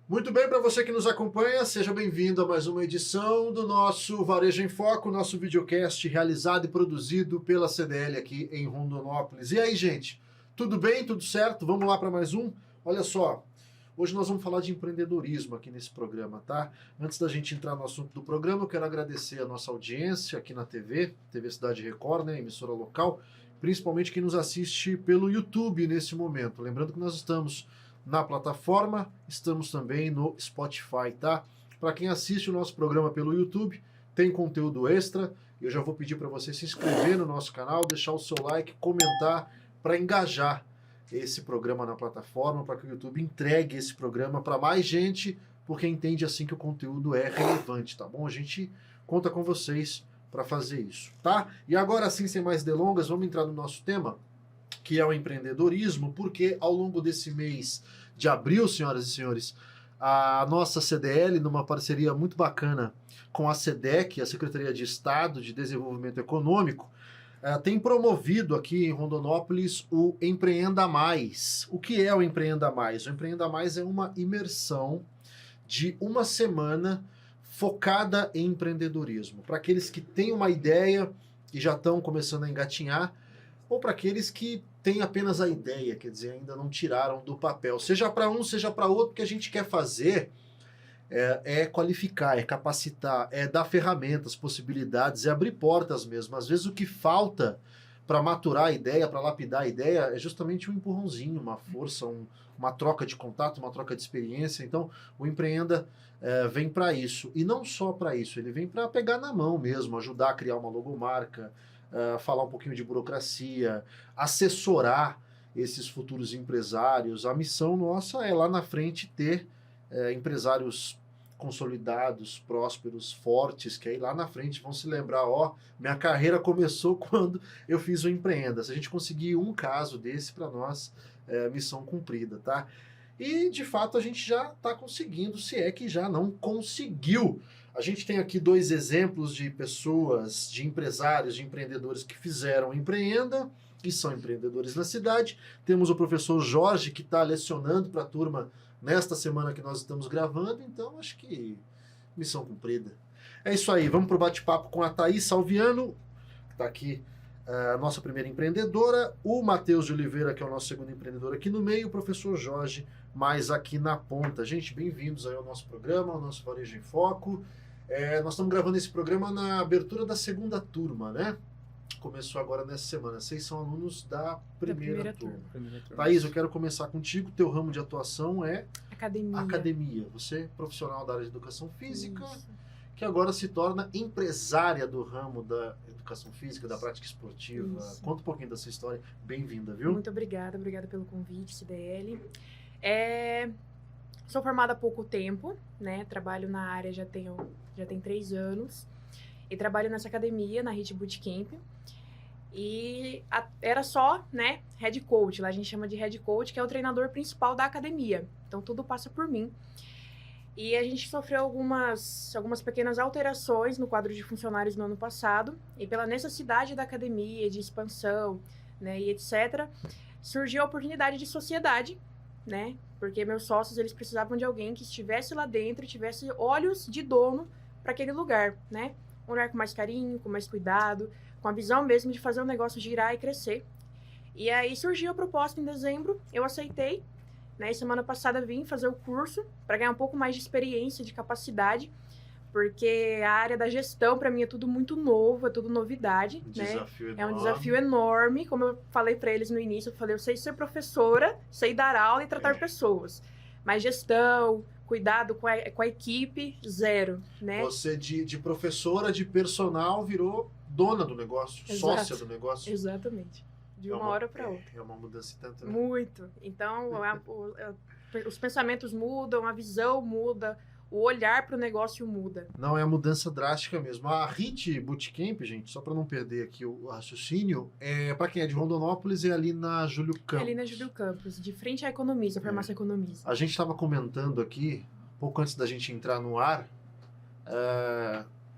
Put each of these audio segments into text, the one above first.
Muito bem, para você que nos acompanha, seja bem-vindo a mais uma edição do nosso Varejo em Foco, nosso videocast realizado e produzido pela CDL aqui em Rondonópolis. E aí, gente, tudo bem? Tudo certo? Vamos lá para mais um? Olha só, hoje nós vamos falar de empreendedorismo aqui nesse programa, tá? Antes da gente entrar no assunto do programa, eu quero agradecer a nossa audiência aqui na TV Cidade Record, né, emissora local, principalmente quem nos assiste pelo YouTube nesse momento. Lembrando que nós estamos na plataforma, estamos também no Spotify, tá? Para quem assiste o nosso programa pelo YouTube, tem conteúdo extra. Eu já vou pedir para você se inscrever no nosso canal, deixar o seu like, comentar para engajar esse programa na plataforma, para que o YouTube entregue esse programa para mais gente, porque entende assim que o conteúdo é relevante, tá bom? A gente conta com vocês para fazer isso, tá? E agora sim, sem mais delongas, vamos entrar no nosso tema, que é o empreendedorismo, porque ao longo desse mês de abril, senhoras e senhores, a nossa CDL, numa parceria muito bacana com a SEDEC, a Secretaria de Estado de Desenvolvimento Econômico, tem promovido aqui em Rondonópolis o Empreenda Mais. O que é o Empreenda Mais? O Empreenda Mais é uma imersão de uma semana focada em empreendedorismo. Para aqueles que têm uma ideia e já estão começando a engatinhar, ou para aqueles que têm apenas a ideia, quer dizer, ainda não tiraram do papel. Seja para um, seja para outro, o que a gente quer fazer é qualificar, é capacitar, é dar ferramentas, possibilidades, é abrir portas mesmo. Às vezes o que falta para maturar a ideia, para lapidar a ideia, é justamente um empurrãozinho, uma força, uma troca de contato, uma troca de experiência. Então, o Empreenda vem para isso. E não só para isso, ele vem para pegar na mão mesmo, ajudar a criar uma logomarca, falar um pouquinho de burocracia, assessorar esses futuros empresários. A missão nossa é lá na frente ter empresários consolidados, prósperos, fortes, que aí lá na frente vão se lembrar, minha carreira começou quando eu fiz o Empreenda. Se a gente conseguir um caso desse, para nós, missão cumprida, tá? E, de fato, a gente já está conseguindo, se é que já não conseguiu. A gente tem aqui dois exemplos de pessoas, de empresários, de empreendedores que fizeram Empreenda e são empreendedores na cidade. Temos o professor Jorge, que está lecionando para a turma nesta semana que nós estamos gravando, então acho que missão cumprida. É isso aí, vamos para o bate-papo com a Thaís Salviano, que está aqui, a nossa primeira empreendedora, o Matheus de Oliveira, que é o nosso segundo empreendedor aqui no meio, o professor Jorge, mais aqui na ponta. Gente, bem-vindos aí ao nosso programa, ao nosso Varejo em Foco. Nós estamos gravando esse programa na abertura da segunda turma, né? Começou agora nessa semana. Vocês são alunos da primeira turma. Thaís, eu quero começar contigo. Teu ramo de atuação é academia. Você é profissional da área de educação física, isso, que agora se torna empresária do ramo da educação física, da prática esportiva. Isso. Conta um pouquinho da sua história. Bem-vinda, viu? Muito obrigada pelo convite, CDL. Sou formada há pouco tempo, né? Trabalho na área já tem 3 anos. E trabalho nessa academia, na HIT Bootcamp. E era só, né, head coach. Lá a gente chama de head coach, que é o treinador principal da academia. Então, tudo passa por mim. E a gente sofreu algumas pequenas alterações no quadro de funcionários no ano passado. E pela necessidade da academia, de expansão, né, e etc., surgiu a oportunidade de sociedade, né? Porque meus sócios, eles precisavam de alguém que estivesse lá dentro, tivesse olhos de dono para aquele lugar, né? Um lugar com mais carinho, com mais cuidado, com a visão mesmo de fazer o negócio girar e crescer. E aí surgiu a proposta em dezembro, eu aceitei, né? E semana passada vim fazer o curso para ganhar um pouco mais de experiência, de capacidade, porque a área da gestão para mim é tudo muito novo, é tudo novidade, né? É um desafio enorme, como eu falei para eles no início, eu sei ser professora, sei dar aula e tratar pessoas, mas gestão, cuidado com a equipe, zero, né? Você de professora, de personal, virou dona do negócio, exato, sócia do negócio. Exatamente. De uma hora para outra. É uma mudança tanto, né? Muito. Então, os pensamentos mudam, a visão muda, o olhar para o negócio muda. Não, é a mudança drástica mesmo. A HIT Bootcamp, gente, só para não perder aqui o raciocínio, para quem é de Rondonópolis, é ali na Júlio Campos. É ali na Júlio Campos, de frente à Economiza, a farmácia Economiza. A gente estava comentando aqui, pouco antes da gente entrar no ar,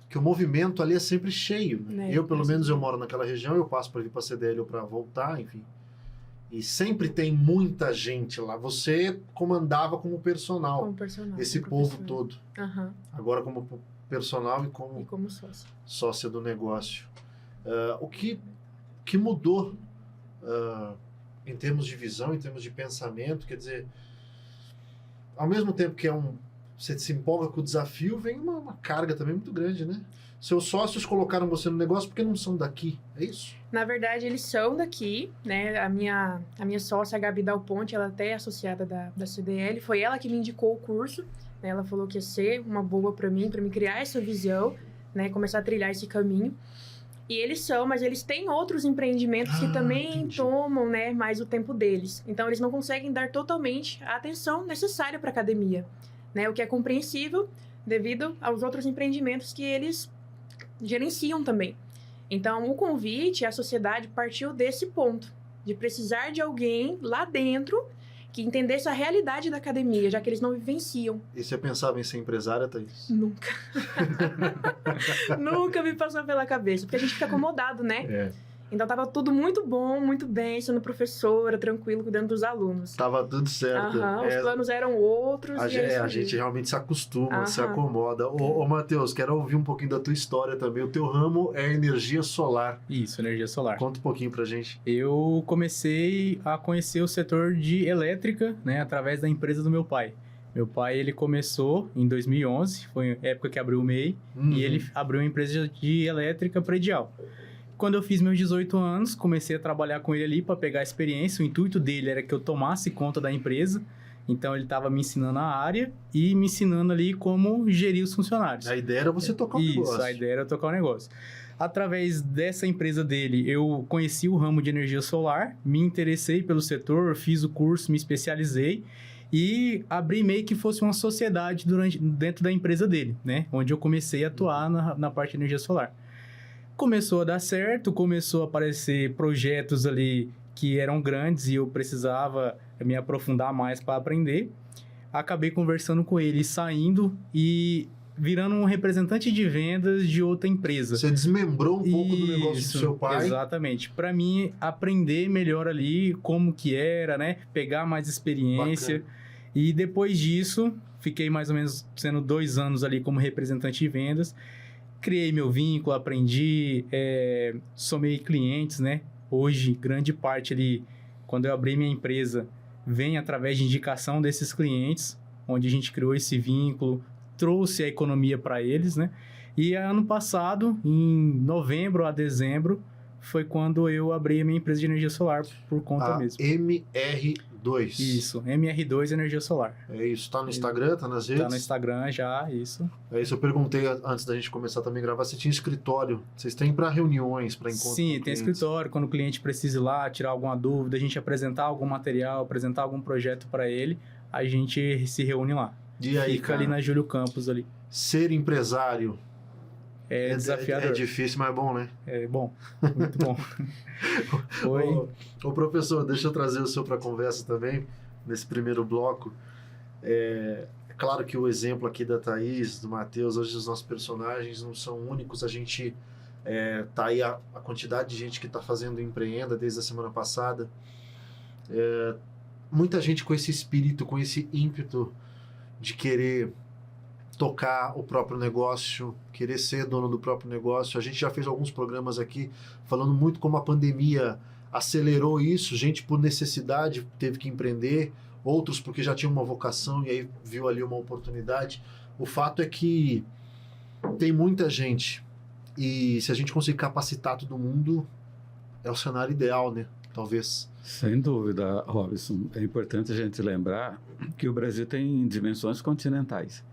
que o movimento ali é sempre cheio. Né? Eu, pelo menos, eu moro naquela região, eu passo para vir para a CDL ou para voltar, enfim. e sempre tem muita gente lá. Você comandava como personal, Como personal. esse como povo professora. todo. Aham. Agora como personal e E como como sócia. sócia do negócio. O que mudou em termos de visão, em termos de pensamento? Quer dizer, ao mesmo tempo que você se empolga com o desafio, vem uma carga também muito grande, né? Seus sócios colocaram você no negócio porque não são daqui, é isso? Na verdade, eles são daqui, né? A minha sócia, a Gabi Dal Ponte, ela até é associada da CDL. Foi ela que me indicou o curso, né? Ela falou que ia ser uma boa para mim criar essa visão, né? Começar a trilhar esse caminho. E eles são, mas eles têm outros empreendimentos que também entendi. tomam, né, mais o tempo deles. Então, eles não conseguem dar totalmente a atenção necessária para a academia, né? O que é compreensível devido aos outros empreendimentos que eles gerenciam também. Então, o convite, a sociedade partiu desse ponto, de precisar de alguém lá dentro que entendesse a realidade da academia, já que eles não vivenciam. E você pensava em ser empresária, Thaís? Nunca. Nunca me passou pela cabeça, porque a gente fica acomodado, né? É. Então, tava tudo muito bom, muito bem, sendo professora, tranquilo, cuidando dos alunos. Tava tudo certo. Aham, os planos eram outros. A e é isso aí. gente realmente se acostuma, se Aham. acomoda. Ô, Matheus, quero ouvir um pouquinho da tua história também. O teu ramo é energia solar. Isso, energia solar. Conta um pouquinho pra gente. Eu comecei a conhecer o setor de elétrica, né, através da empresa do meu pai. Meu pai, ele começou em 2011, foi a época que abriu o MEI, e ele abriu uma empresa de elétrica predial. Quando eu fiz meus 18 anos, comecei a trabalhar com ele ali para pegar a experiência. O intuito dele era que eu tomasse conta da empresa. Então, ele estava me ensinando a área e me ensinando ali como gerir os funcionários. A ideia era você tocar o negócio. Isso, a ideia era tocar o negócio. Através dessa empresa dele, eu conheci o ramo de energia solar, me interessei pelo setor, fiz o curso, me especializei e abri meio que fosse uma sociedade dentro da empresa dele, né? Onde eu comecei a atuar na parte de energia solar. Começou a dar certo, começou a aparecer projetos ali que eram grandes e eu precisava me aprofundar mais para aprender. Acabei conversando com ele, saindo e virando um representante de vendas de outra empresa. Você desmembrou um pouco do negócio do seu pai. Exatamente. Para mim, aprender melhor ali como que era, né? Pegar mais experiência. Bacana. E depois disso, fiquei mais ou menos sendo 2 anos ali como representante de vendas. Criei meu vínculo, aprendi, somei clientes, né? Hoje, grande parte ali, quando eu abri minha empresa, vem através de indicação desses clientes, onde a gente criou esse vínculo, trouxe a economia para eles, né? E ano passado, em novembro a dezembro, foi quando eu abri a minha empresa de energia solar por conta mesmo. MR2. Isso, MR2 Energia Solar. É isso, tá no Instagram, tá nas redes? Tá no Instagram já, isso. É isso, eu perguntei antes da gente começar também a gravar, se tinha escritório. Vocês têm para reuniões, para encontros? Sim, com tem clientes? escritório. Quando o cliente precisa ir lá, tirar alguma dúvida, a gente apresentar algum material, apresentar algum projeto para ele, a gente se reúne lá. E aí, Fica cara, ali na Júlio Campos ali. ser empresário É desafiador. É difícil, mas é bom, né? É bom, muito bom. Foi. Ô, professor, deixa eu trazer o senhor para a conversa também, nesse primeiro bloco. É claro que o exemplo aqui da Thaís, do Matheus, hoje os nossos personagens não são únicos. A gente tá aí a quantidade de gente que está fazendo Empreenda desde a semana passada. Muita gente com esse espírito, com esse ímpeto de querer tocar o próprio negócio, querer ser dono do próprio negócio. A gente já fez alguns programas aqui falando muito como a pandemia acelerou isso. Gente por necessidade teve que empreender, outros porque já tinham uma vocação e aí viu ali uma oportunidade. O fato é que tem muita gente e se a gente conseguir capacitar todo mundo, é o cenário ideal, né? Talvez. Sem dúvida, Robson. É importante a gente lembrar que o Brasil tem dimensões continentais,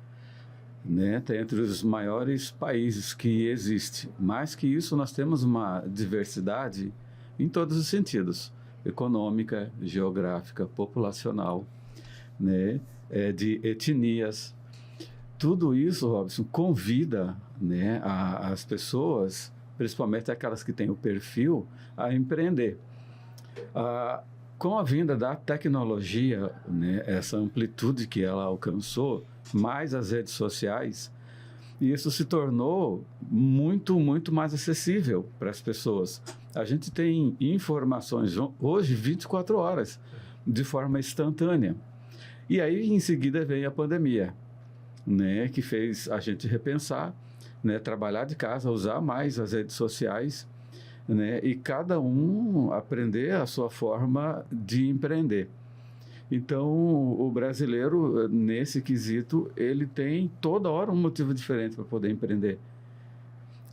né? Tem entre os maiores países que existe. Mais que isso, nós temos uma diversidade em todos os sentidos. Econômica, geográfica, populacional, né? De etnias. Tudo isso, Robson, convida, né, as pessoas, principalmente aquelas que têm o perfil, a empreender. Com a vinda da tecnologia, né, essa amplitude que ela alcançou, mais as redes sociais, E isso se tornou muito, muito mais acessível para as pessoas. A gente tem informações hoje 24 horas, de forma instantânea. E aí, em seguida, vem a pandemia, né, que fez a gente repensar, né, trabalhar de casa, usar mais as redes sociais, né, e cada um aprender a sua forma de empreender. Então, o brasileiro, nesse quesito, ele tem toda hora um motivo diferente para poder empreender.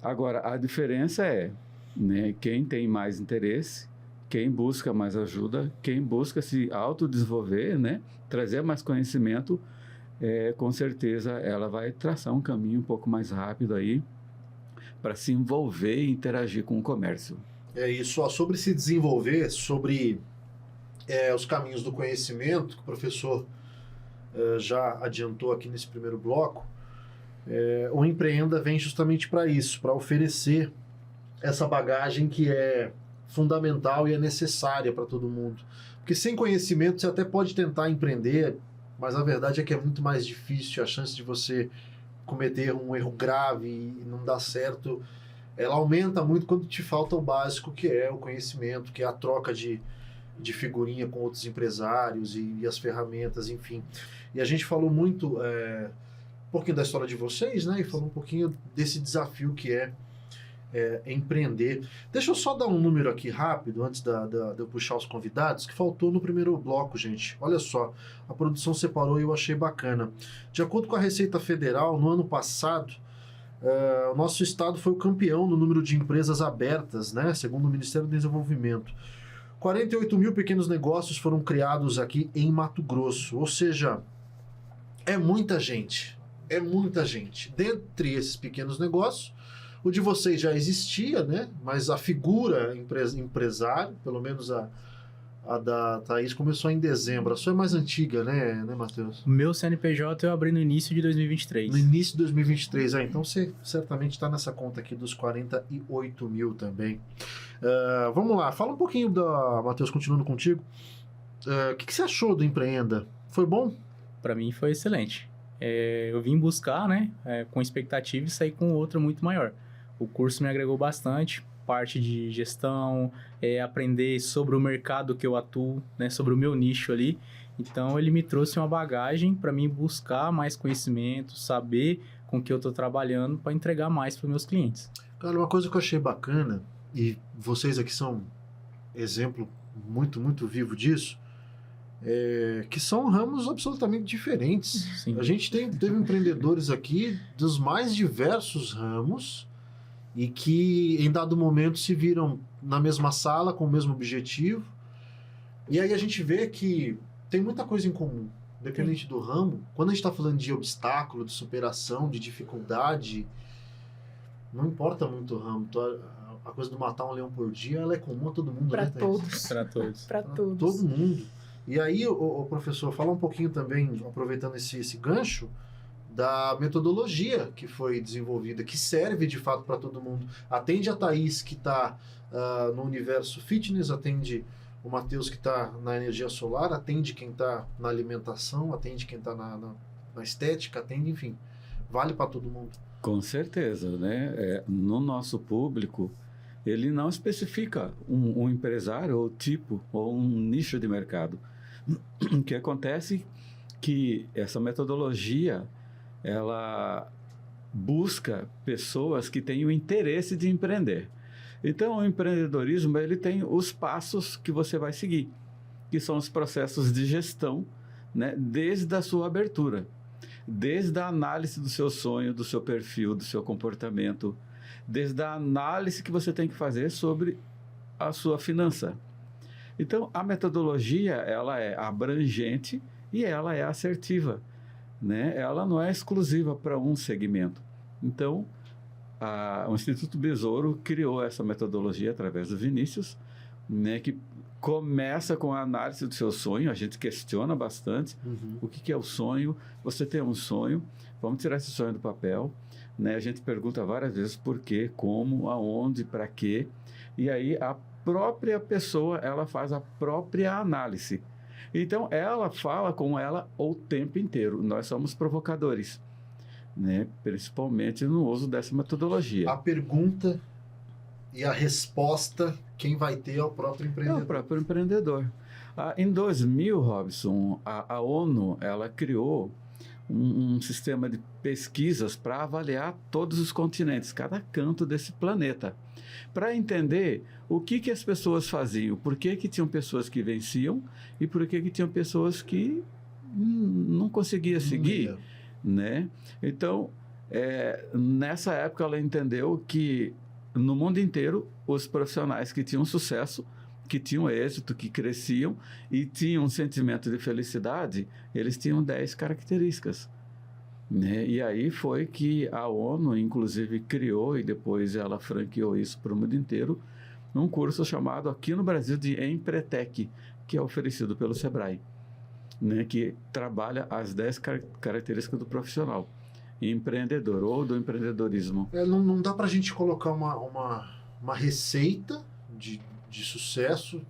Agora, a diferença é, né, quem tem mais interesse, quem busca mais ajuda, quem busca se autodesenvolver, né, trazer mais conhecimento, com certeza ela vai traçar um caminho um pouco mais rápido aí para se envolver e interagir com o comércio. É isso, ó, sobre se desenvolver, sobre os caminhos do conhecimento, que o professor já adiantou aqui nesse primeiro bloco, o Empreenda vem justamente para isso, para oferecer essa bagagem que é fundamental e é necessária para todo mundo. Porque sem conhecimento você até pode tentar empreender, mas a verdade é que é muito mais difícil, a chance de você cometer um erro grave e não dar certo, ela aumenta muito quando te falta o básico, que é o conhecimento, que é a troca de figurinha com outros empresários e as ferramentas, enfim. E a gente falou muito, um pouquinho da história de vocês, né? E falou um pouquinho desse desafio que é empreender. Deixa eu só dar um número aqui rápido, antes de eu puxar os convidados, que faltou no primeiro bloco, gente. Olha só, a produção separou e eu achei bacana. De acordo com a Receita Federal, no ano passado, o nosso estado foi o campeão no número de empresas abertas, né? Segundo o Ministério do Desenvolvimento. 48 mil pequenos negócios foram criados aqui em Mato Grosso, ou seja, é muita gente, é muita gente. Dentre esses pequenos negócios, o de vocês já existia, né? Mas a figura empresário, pelo menos a da Thaís, começou em dezembro. A sua é mais antiga, né Matheus? O meu CNPJ eu abri no início de 2023. No início de 2023, então você certamente está nessa conta aqui dos 48 mil também. Vamos lá, fala um pouquinho Matheus, continuando contigo. O que você achou do Empreenda? Foi bom? Para mim foi excelente. Eu vim buscar, né, com expectativa e sair com outra muito maior. O curso me agregou bastante, parte de gestão, aprender sobre o mercado que eu atuo, né, sobre o meu nicho ali. Então, ele me trouxe uma bagagem para mim buscar mais conhecimento, saber com que eu estou trabalhando para entregar mais para os meus clientes. Cara, uma coisa que eu achei bacana, e vocês aqui são exemplo muito, muito vivo disso, que são ramos absolutamente diferentes. Sim. A gente teve empreendedores aqui dos mais diversos ramos e que em dado momento se viram na mesma sala com o mesmo objetivo. E aí a gente vê que tem muita coisa em comum, independente do ramo. Quando a gente está falando de obstáculo, de superação, de dificuldade, não importa muito o ramo. A coisa do matar um leão por dia, ela é comum a todo mundo. Para né, todos. Para todos. Para todos. Todo mundo. E aí, o professor, fala um pouquinho também, aproveitando esse gancho, da metodologia que foi desenvolvida, que serve de fato para todo mundo. Atende a Thaís, que está no universo fitness, atende o Matheus, que está na energia solar, atende quem está na alimentação, atende quem está na estética, atende, enfim, vale para todo mundo. Com certeza, né? No nosso público, ele não especifica um empresário ou tipo, ou um nicho de mercado. O que acontece que essa metodologia, ela busca pessoas que têm o interesse de empreender. Então, o empreendedorismo, ele tem os passos que você vai seguir, que são os processos de gestão, né, desde a sua abertura, desde a análise do seu sonho, do seu perfil, do seu comportamento, desde a análise que você tem que fazer sobre a sua finança. Então, a metodologia, ela é abrangente e ela é assertiva, né? Ela não é exclusiva para um segmento. Então, o Instituto Besouro criou essa metodologia através do Vinícius, né, que começa com a análise do seu sonho. A gente questiona bastante o que é o sonho. Você tem um sonho, vamos tirar esse sonho do papel, né? A gente pergunta várias vezes por quê, como, aonde, para quê. E aí a própria pessoa, ela faz a própria análise. Então, ela fala com ela o tempo inteiro. Nós somos provocadores, né? Principalmente no uso dessa metodologia. A pergunta e a resposta, quem vai ter é o próprio É empreendedor. o próprio empreendedor. Em 2000, Robson, a ONU ela criou um sistema de pesquisas para avaliar todos os continentes, cada canto desse planeta, para entender o que as pessoas faziam, por que tinham pessoas que venciam e por que tinham pessoas que não conseguiam seguir, né? Então, nessa época ela entendeu que no mundo inteiro os profissionais que tinham sucesso, que tinham êxito, que cresciam e tinham um sentimento de felicidade, eles tinham 10 características, né? E aí foi que a ONU, inclusive, criou e depois ela franqueou isso para o mundo inteiro, um curso chamado aqui no Brasil de Empretec, que é oferecido pelo Sebrae, né? Que trabalha as 10 características do profissional empreendedor ou do empreendedorismo. Não dá para a gente colocar uma receita de sucesso,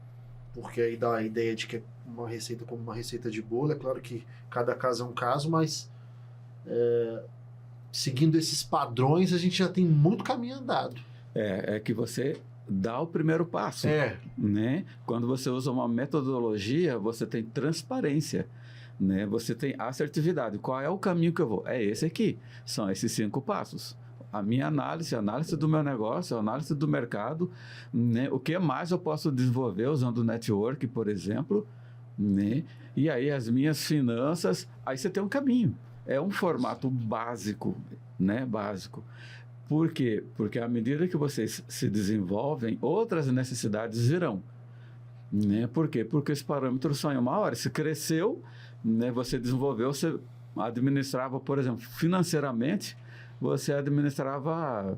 porque aí dá a ideia de que é uma receita como uma receita de bolo. É claro que cada caso é um caso, mas seguindo esses padrões a gente já tem muito caminho andado. É que você dá o primeiro passo, né? Quando você usa uma metodologia, você tem transparência, né? Você tem assertividade. Qual é o caminho que eu vou? É esse aqui. São esses 5 passos. A minha análise, a análise do meu negócio, a análise do mercado, né? O que mais eu posso desenvolver usando o network, por exemplo, né? E aí as minhas finanças, aí você tem um caminho. É um formato básico, né? Básico. Por quê? Porque à medida que vocês se desenvolvem, outras necessidades virão, né? Por quê? Porque os parâmetros são em uma hora. Se cresceu, né? Você desenvolveu, você administrava, por exemplo, financeiramente, você administrava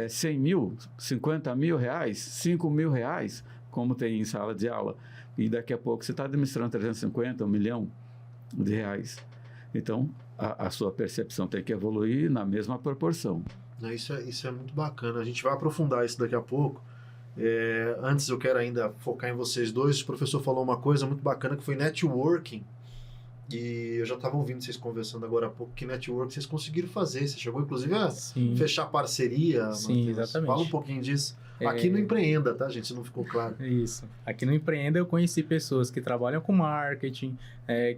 100 mil, 50 mil reais, 5 mil reais, como tem em sala de aula. E daqui a pouco você está administrando 350, 1 milhão de reais. Então, a sua percepção tem que evoluir na mesma proporção. Isso é muito bacana. A gente vai aprofundar isso daqui a pouco. Antes eu quero ainda focar em vocês dois. O professor falou uma coisa muito bacana que foi networking. E eu já estava ouvindo vocês conversando agora há pouco que network vocês conseguiram fazer. Você chegou, inclusive, a fechar parceria. Sim, Matheus. exatamente. Fala um pouquinho disso. Aqui no Empreenda, tá, gente? Se não ficou claro. Isso. Aqui no Empreenda eu conheci pessoas que trabalham com marketing,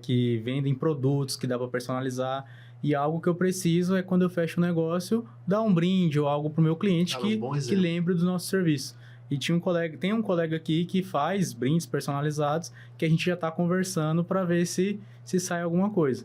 que vendem produtos que dá para personalizar. E algo que eu preciso é, quando eu fecho um negócio, dar um brinde ou algo para o meu cliente que lembre do nosso serviço. E tem um colega aqui que faz brindes personalizados que a gente já está conversando para ver se sai alguma coisa.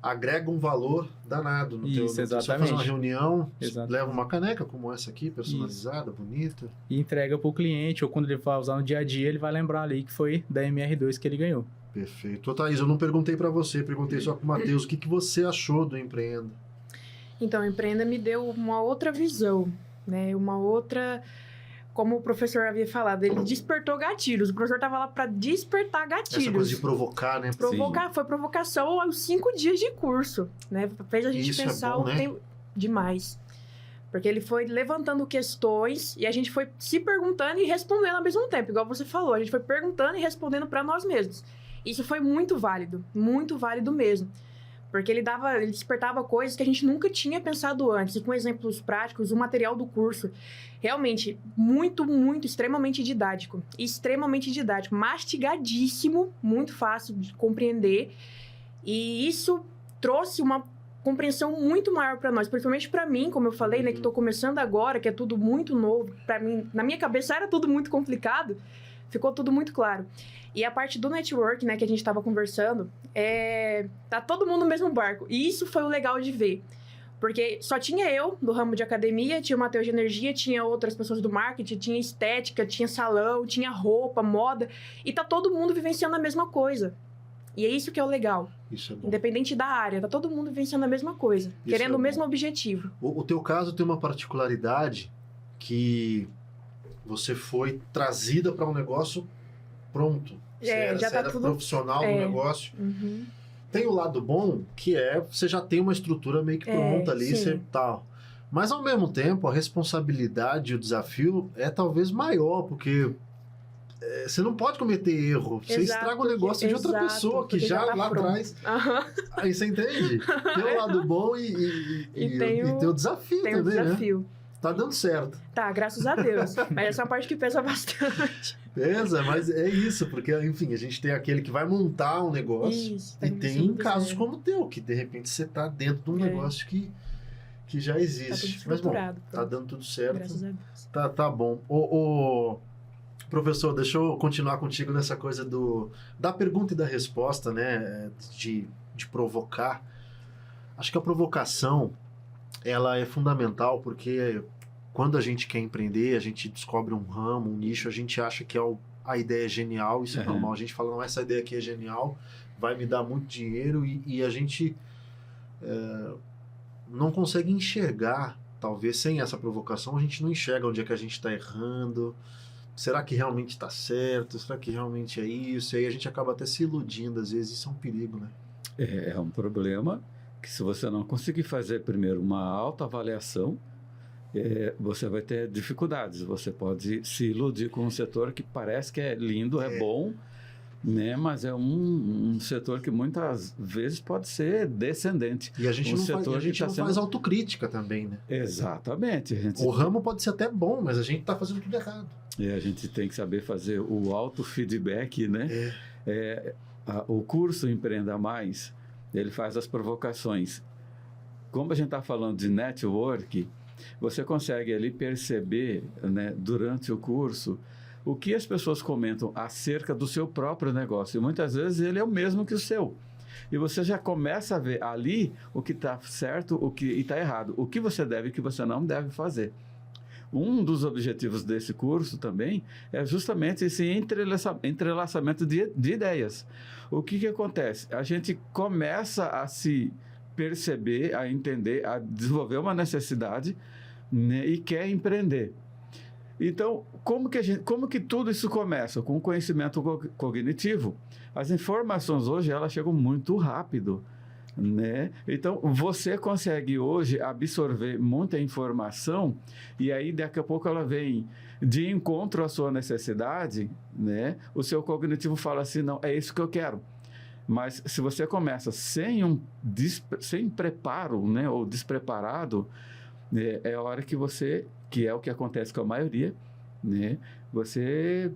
Agrega um valor danado no teu. Você faz uma reunião, leva uma caneca como essa aqui, personalizada, bonita. E entrega para o cliente, ou quando ele vai usar no dia a dia, ele vai lembrar ali que foi da MR2 que ele ganhou. Perfeito. Ô, Thaís, eu não perguntei para você, perguntei só para o Matheus. O que você achou do Empreenda? Então, o Empreenda me deu uma outra visão, né? Uma outra... Como o professor havia falado, ele despertou gatilhos. O professor estava lá para despertar gatilhos. Essa coisa de provocar, né? Foi provocação aos 5 dias de curso, né? Fez a gente isso pensar bom, né? tempo demais. Porque ele foi levantando questões e a gente foi se perguntando e respondendo ao mesmo tempo. Igual você falou, a gente foi perguntando e respondendo para nós mesmos. Isso foi muito válido mesmo. Porque ele despertava coisas que a gente nunca tinha pensado antes. E com exemplos práticos, o material do curso, realmente, muito, muito, extremamente didático. Mastigadíssimo, muito fácil de compreender. E isso trouxe uma compreensão muito maior para nós. Principalmente para mim, como eu falei, né, que estou começando agora, que é tudo muito novo. Para mim, na minha cabeça era tudo muito complicado. Ficou tudo muito claro. E a parte do network, né, que a gente estava conversando, tá todo mundo no mesmo barco. E isso foi o legal de ver. Porque só tinha eu, do ramo de academia, tinha o Matheus de energia, tinha outras pessoas do marketing, tinha estética, tinha salão, tinha roupa, moda. E tá todo mundo vivenciando a mesma coisa. E é isso que é o legal. Isso é bom. Independente da área, tá todo mundo vivenciando a mesma coisa. Isso querendo o mesmo objetivo. O teu caso tem uma particularidade que você foi trazida para um negócio pronto. Você já tá era tudo profissional do negócio. Tem o lado bom, que você já tem uma estrutura meio que pronta ali, você tal. Mas ao mesmo tempo, a responsabilidade e o desafio é talvez maior, porque você não pode cometer erro. Você Exato, estraga o negócio de outra exato, pessoa que porque já tá lá pronto. atrás. Aham. Aí você entende? Tem o lado bom e tem o desafio Tem um também, né? desafio. Tá dando certo. Tá, graças a Deus. Mas essa é uma parte que pesa bastante. Pesa, mas é isso, porque, enfim, a gente tem aquele que vai montar um negócio Isso, tá e começando tem do casos zero. como o teu, que de repente você tá dentro de um É. negócio que já Tá existe. tudo Mas bom, estruturado. tá dando tudo certo. Graças a Deus. Tá bom. Professor, deixa eu continuar contigo nessa coisa da pergunta e da resposta, né? De provocar. Acho que a provocação, ela é fundamental porque quando a gente quer empreender, a gente descobre um ramo, um nicho, a gente acha que a ideia é genial, isso é normal. A gente fala, não, essa ideia aqui é genial, vai me dar muito dinheiro e a gente não consegue enxergar, talvez sem essa provocação, a gente não enxerga onde é que a gente está errando. Será que realmente está certo? Será que realmente é isso? E aí a gente acaba até se iludindo, às vezes isso é um perigo, né? É um problema que se você não conseguir fazer primeiro uma autoavaliação, você vai ter dificuldades. Você pode se iludir com um setor que parece que é lindo, é bom, né? Mas é um setor que muitas vezes pode ser descendente. E a gente não tá faz autocrítica também, né? Exatamente. O ramo pode ser até bom, mas a gente está fazendo tudo errado. E a gente tem que saber fazer o auto-feedback, né? O curso Empreenda Mais, ele faz as provocações. Como a gente está falando de network, você consegue ali perceber, né, durante o curso, o que as pessoas comentam acerca do seu próprio negócio. E muitas vezes ele é o mesmo que o seu. E você já começa a ver ali o que está certo, o que está errado, o que você deve e o que você não deve fazer. Um dos objetivos desse curso também é justamente esse entrelaçamento de ideias. O que acontece? A gente começa a se perceber, a entender, a desenvolver uma necessidade, né, e quer empreender. Então, como que tudo isso começa? Com o conhecimento cognitivo. As informações hoje, elas chegam muito rápido, né? Então, você consegue hoje absorver muita informação e aí daqui a pouco ela vem de encontro à sua necessidade, né? O seu cognitivo fala assim, não, é isso que eu quero. Mas se você começa sem preparo, né, ou despreparado, é a hora que é o que acontece com a maioria, né? Você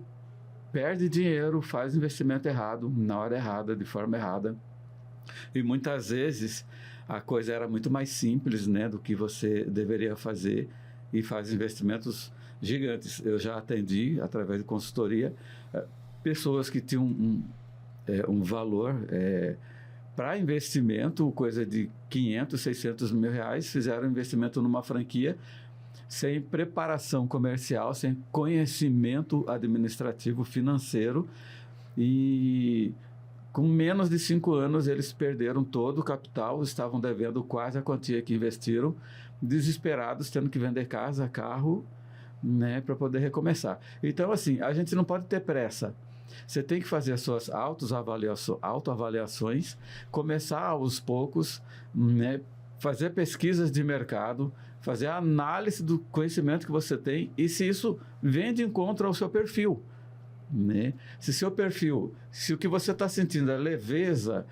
perde dinheiro, faz investimento errado, na hora errada, de forma errada. E muitas vezes a coisa era muito mais simples, né, do que você deveria fazer e faz investimentos gigantes. Eu já atendi, através de consultoria, pessoas que tinham um valor para investimento, coisa de 500, 600 mil reais, fizeram investimento numa franquia sem preparação comercial, sem conhecimento administrativo, financeiro, e com menos de 5 anos eles perderam todo o capital, estavam devendo quase a quantia que investiram, desesperados, tendo que vender casa, carro, né, para poder recomeçar. Então, assim, a gente não pode ter pressa. Você tem que fazer as suas autoavaliações, começar aos poucos, né, fazer pesquisas de mercado, fazer a análise do conhecimento que você tem e se isso vem de encontro ao seu perfil, né? Se seu perfil, se o que você está sentindo é leveza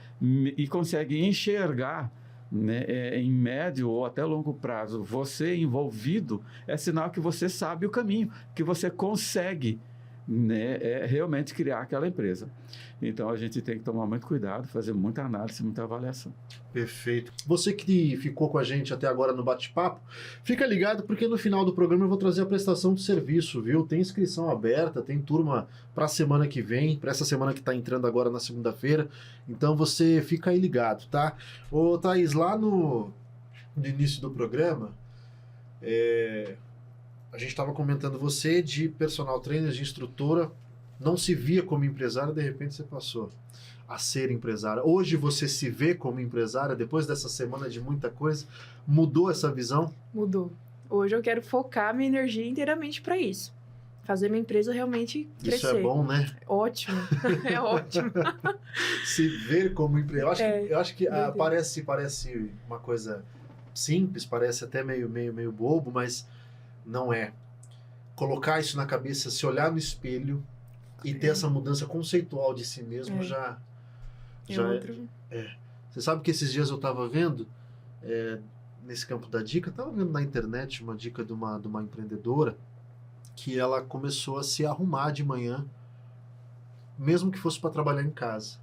e consegue enxergar, né, em médio ou até longo prazo, você envolvido, é sinal que você sabe o caminho, que você consegue, né, realmente criar aquela empresa. Então a gente tem que tomar muito cuidado, fazer muita análise, muita avaliação. Perfeito. Você que ficou com a gente até agora no bate-papo, fica ligado porque no final do programa eu vou trazer a prestação de serviço, viu? Tem inscrição aberta, tem turma para a semana que vem, para essa semana que está entrando agora na segunda-feira. Então você fica aí ligado, tá? Ô Thaís, lá no início do programa, a gente estava comentando você de personal trainer, de instrutora, não se via como empresária, de repente você passou a ser empresária. Hoje você se vê como empresária, depois dessa semana de muita coisa, mudou essa visão? Mudou. Hoje eu quero focar minha energia inteiramente para isso. Fazer minha empresa realmente crescer. Isso é bom, né? Ótimo, é ótimo. Se ver como empresária. Eu acho que parece uma coisa simples, parece até meio bobo, mas não é. Colocar isso na cabeça, se olhar no espelho, E ter essa mudança conceitual de si mesmo já outro. Você sabe que esses dias eu estava vendo, nesse campo da dica, estava vendo na internet uma dica de uma empreendedora que ela começou a se arrumar de manhã, mesmo que fosse para trabalhar em casa.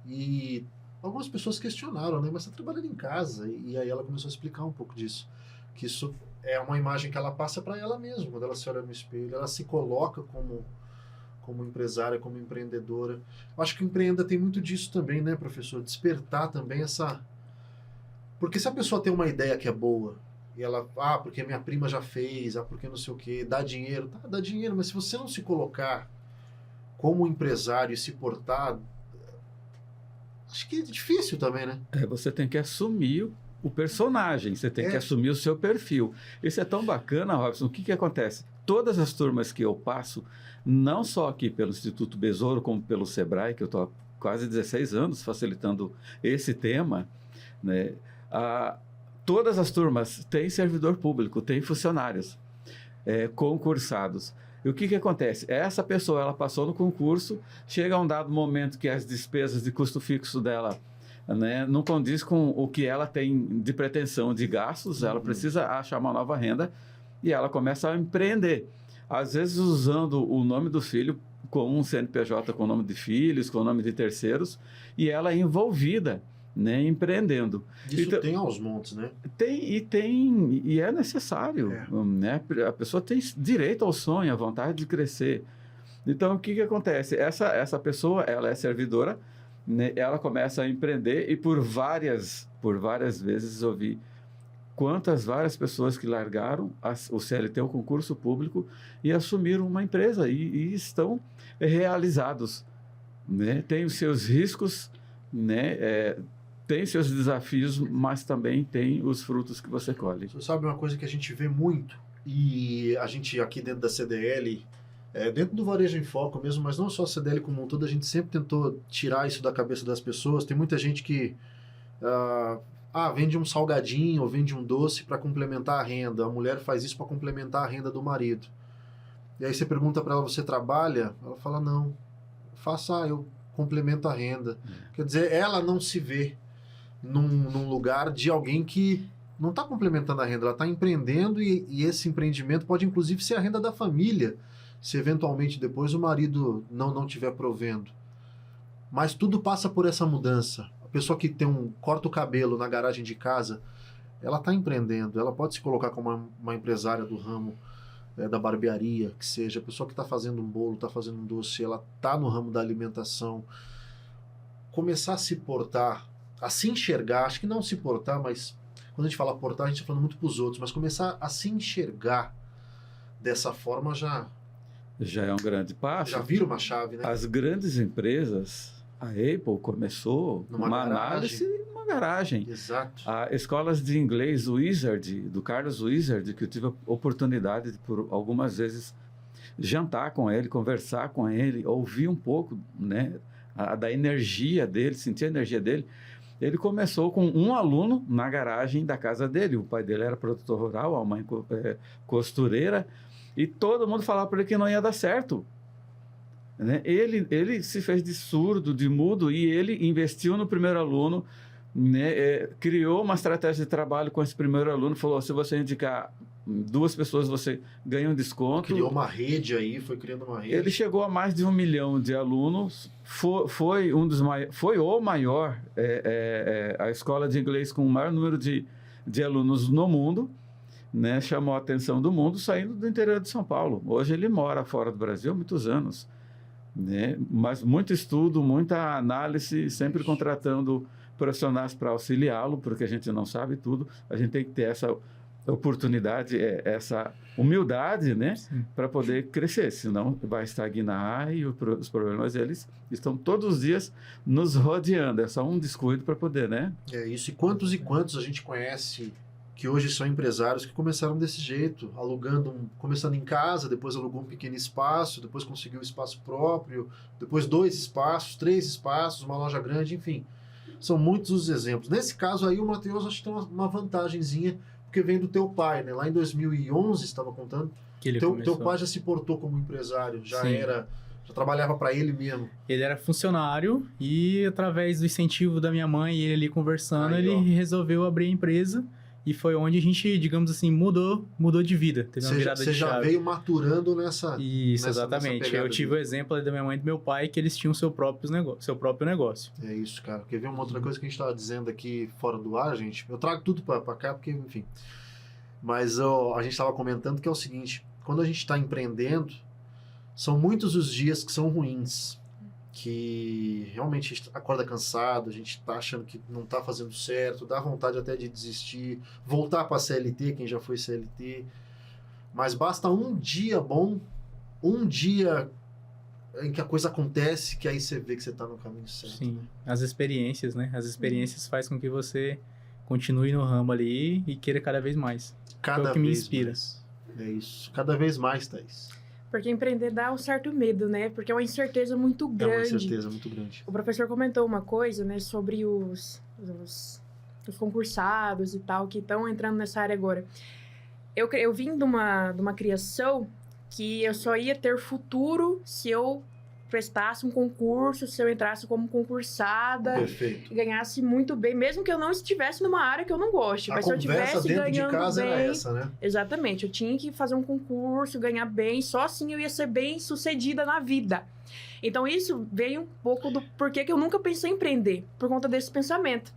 E algumas pessoas questionaram, né? Mas você está trabalhando em casa? E aí ela começou a explicar um pouco disso. Que isso é uma imagem que ela passa para ela mesma. Quando ela se olha no espelho, ela se coloca como empresária, como empreendedora. Eu acho que o Empreenda tem muito disso também, né, professor? Despertar também essa... Porque se a pessoa tem uma ideia que é boa, e ela, porque minha prima já fez, porque não sei o quê, dá dinheiro, tá, dá dinheiro, mas se você não se colocar como empresário e se portar, acho que é difícil também, né? Você tem que assumir o personagem, você tem que assumir o seu perfil. Isso é tão bacana, Robson. O que acontece? Todas as turmas que eu passo, não só aqui pelo Instituto Besouro, como pelo Sebrae, que eu estou há quase 16 anos facilitando esse tema, né? Todas as turmas têm servidor público, têm funcionários concursados. E o que acontece? Essa pessoa, ela passou no concurso, chega a um dado momento que as despesas de custo fixo dela, né, não condiz com o que ela tem de pretensão de gastos, ela precisa achar uma nova renda e ela começa a empreender. Às vezes usando o nome do filho como um CNPJ com o nome de filhos, com o nome de terceiros, e ela é envolvida, né, empreendendo. Isso então, tem aos montes, né? E é necessário, né? A pessoa tem direito ao sonho, à vontade de crescer. Então, o que acontece? Essa pessoa, ela é servidora, né? Ela começa a empreender e por várias vezes ouvi várias pessoas que largaram o CLT, o concurso público, e assumiram uma empresa e estão realizados, né? Tem os seus riscos, né? Tem seus desafios, mas também tem os frutos que você colhe. Você sabe uma coisa que a gente vê muito, e a gente aqui dentro da CDL, dentro do Varejo em Foco mesmo, mas não só a CDL como um todo, a gente sempre tentou tirar isso da cabeça das pessoas. Tem muita gente que vende um salgadinho ou vende um doce para complementar a renda. A mulher faz isso para complementar a renda do marido. E aí você pergunta para ela, você trabalha? Ela fala, não. Eu complemento a renda. Quer dizer, ela não se vê num lugar de alguém que não está complementando a renda, ela está empreendendo e esse empreendimento pode inclusive ser a renda da família, se eventualmente depois o marido não estiver provendo. Mas tudo passa por essa mudança. A pessoa que corta o cabelo na garagem de casa, ela está empreendendo, ela pode se colocar como uma empresária do ramo da barbearia, que seja, a pessoa que está fazendo um bolo, está fazendo um doce, ela está no ramo da alimentação. Começar a se portar, a se enxergar, acho que não se portar, mas quando a gente fala portar, a gente está falando muito para os outros, mas começar a se enxergar dessa forma já é um grande passo. Já vira uma chave, né? As grandes empresas, a Apple começou numa análise numa garagem. Exato. As escolas de inglês Wizard, do Carlos Wizard, que eu tive a oportunidade de, por algumas vezes, jantar com ele, conversar com ele, ouvir um pouco, né, da energia dele, sentir a energia dele. Ele começou com um aluno na garagem da casa dele. O pai dele era produtor rural, a mãe costureira, e todo mundo falava para ele que não ia dar certo. Né? Ele se fez de surdo, de mudo, e ele investiu no primeiro aluno, né? Criou uma estratégia de trabalho com esse primeiro aluno, falou, se você indicar 2 pessoas, você ganha um desconto. Criou uma rede aí, foi criando uma rede. Ele chegou a mais de 1 milhão de alunos, foi o maior, a escola de inglês com o maior número de alunos no mundo, né? Chamou a atenção do mundo, saindo do interior de São Paulo. Hoje ele mora fora do Brasil há muitos anos, né? Mas muito estudo, muita análise, sempre contratando profissionais para auxiliá-lo, porque a gente não sabe tudo, a gente tem que ter essa oportunidade, essa humildade, né, para poder crescer, senão vai estagnar e os problemas eles estão todos os dias nos rodeando, é só um descuido para poder, né? É isso, e quantos a gente conhece que hoje são empresários que começaram desse jeito, começando em casa, depois alugou um pequeno espaço, depois conseguiu um espaço próprio, depois 2 espaços, 3 espaços, uma loja grande, enfim, são muitos os exemplos. Nesse caso aí o Matheus acho que tem uma vantagenzinha, porque vem do teu pai, né? Lá em 2011, estava contando, que ele teu pai já se portou como empresário, Já trabalhava para ele mesmo. Ele era funcionário e, através do incentivo da minha mãe e ele ali conversando, Aí, ele ó. resolveu abrir a empresa. E foi onde a gente, digamos assim, mudou de vida. Teve uma virada Você de já chave. veio maturando nessa... Isso, nessa exatamente. pegada Eu tive o exemplo ali da minha mãe e do meu pai, que eles tinham seu próprio negócio. É isso, cara. Quer ver uma outra coisa que a gente estava dizendo aqui fora do ar, gente? Eu trago tudo para cá, porque, enfim. Mas a gente estava comentando que é o seguinte: quando a gente está empreendendo, são muitos os dias que são ruins. Que realmente a gente acorda cansado, a gente está achando que não está fazendo certo, dá vontade até de desistir, voltar para a CLT, quem já foi CLT. Mas basta um dia bom, um dia em que a coisa acontece, que aí você vê que você está no caminho certo. Sim, as experiências, né? As experiências fazem com que você continue no ramo ali e queira cada vez mais. Cada Foi o que me vez inspira. mais. É isso. Cada vez mais, Thaís. Porque empreender dá um certo medo, né? Porque é uma incerteza muito É uma grande. certeza muito grande. O professor comentou uma coisa, né, sobre os concursados e tal, que estão entrando nessa área agora. Eu vim de uma criação que eu só ia ter futuro se eu prestasse um concurso, se eu entrasse como concursada, Perfeito. e ganhasse muito bem, mesmo que eu não estivesse numa área que eu não goste. A Mas se eu conversa estivesse dentro de ganhando casa bem, era essa, né? exatamente, eu tinha que fazer um concurso, ganhar bem, só assim eu ia ser bem sucedida na vida. Então isso veio um pouco do porquê que eu nunca pensei em empreender, por conta desse pensamento.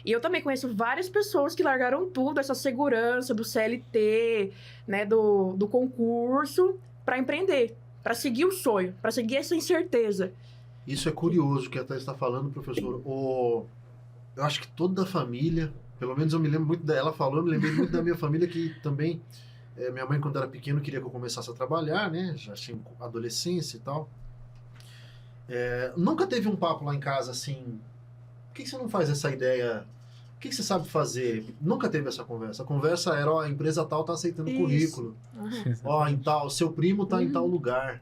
E eu também conheço várias pessoas que largaram tudo, essa segurança do CLT, né, do concurso, para empreender, para seguir o sonho, para seguir essa incerteza. Isso é curioso que a Thaís está falando, professor. Eu acho que toda a família, pelo menos eu me lembro muito dela falou, eu me lembrei muito da minha família, que também, minha mãe quando era pequeno queria que eu começasse a trabalhar, né? Já tinha adolescência e tal. Nunca teve um papo lá em casa assim, por que você não faz essa ideia? O que você sabe fazer? Nunca teve essa conversa. A conversa era, a empresa tal tá aceitando Isso. currículo. Em tal, seu primo tá em tal lugar.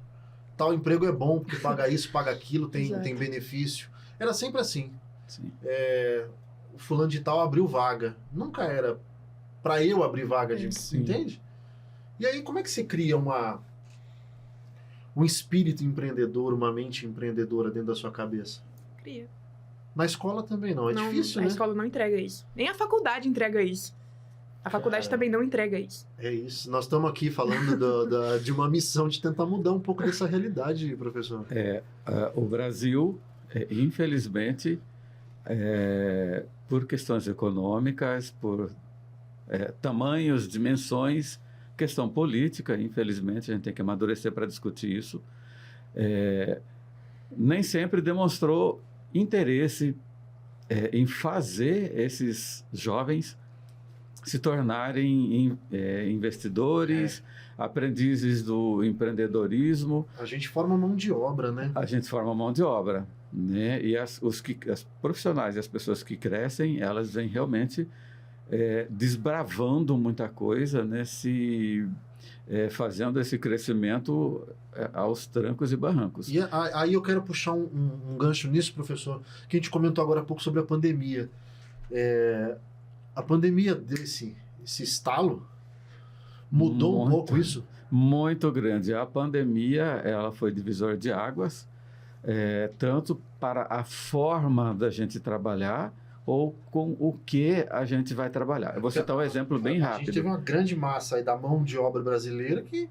Tal emprego é bom, porque paga isso, paga aquilo, tem benefício. Era sempre assim. Sim. O fulano de tal abriu vaga. Nunca era para eu abrir vaga, Sim. entende? E aí, como é que se cria um espírito empreendedor, uma mente empreendedora dentro da sua cabeça? Cria. Na escola também não, difícil, a né? escola não entrega isso. Nem a faculdade entrega isso. A faculdade também não entrega isso. É isso. Nós estamos aqui falando de uma missão de tentar mudar um pouco dessa realidade, professor. O Brasil, infelizmente, por questões econômicas, por tamanhos, dimensões, questão política, infelizmente, a gente tem que amadurecer para discutir isso, nem sempre demonstrou interesse em fazer esses jovens se tornarem investidores, aprendizes do empreendedorismo. A gente forma mão de obra, né? A gente forma mão de obra, né? E as profissionais e as pessoas que crescem, elas vêm realmente desbravando muita coisa, né? Fazendo esse crescimento aos trancos e barrancos. E aí eu quero puxar um gancho nisso, professor, que a gente comentou agora há pouco sobre a pandemia. A pandemia desse estalo mudou um pouco isso? Muito grande. A pandemia, ela foi divisor de águas, tanto para a forma da gente trabalhar ou com o que a gente vai trabalhar. Eu vou citar um exemplo bem rápido. A gente teve uma grande massa aí da mão de obra brasileira que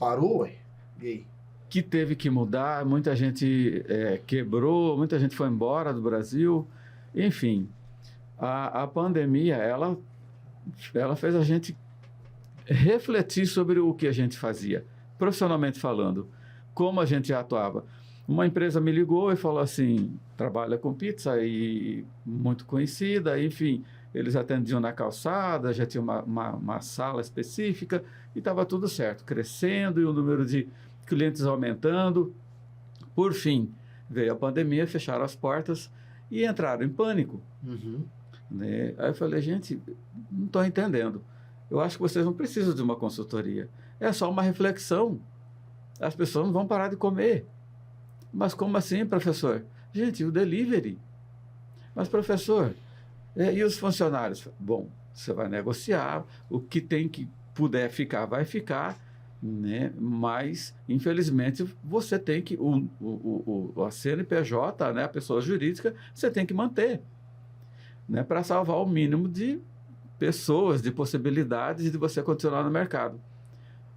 parou, ué. E aí? Que teve que mudar, muita gente quebrou, muita gente foi embora do Brasil, enfim. A pandemia, ela fez a gente refletir sobre o que a gente fazia, profissionalmente falando, como a gente atuava. Uma empresa me ligou e falou assim, trabalha com pizza e muito conhecida, enfim, eles atendiam na calçada, já tinha uma sala específica e estava tudo certo, crescendo e o número de clientes aumentando. Por fim, veio a pandemia, fecharam as portas e entraram em pânico. Uhum. Né? Aí eu falei, gente, não estou entendendo. Eu acho que vocês não precisam de uma consultoria. É só uma reflexão. As pessoas não vão parar de comer. Mas como assim, professor? Gente, o delivery. Mas, professor, e os funcionários? Bom, você vai negociar, o que puder ficar, vai ficar, né? Mas, infelizmente, você tem que, a CNPJ, né, a pessoa jurídica, você tem que manter, né, para salvar o mínimo de pessoas, de possibilidades de você continuar no mercado.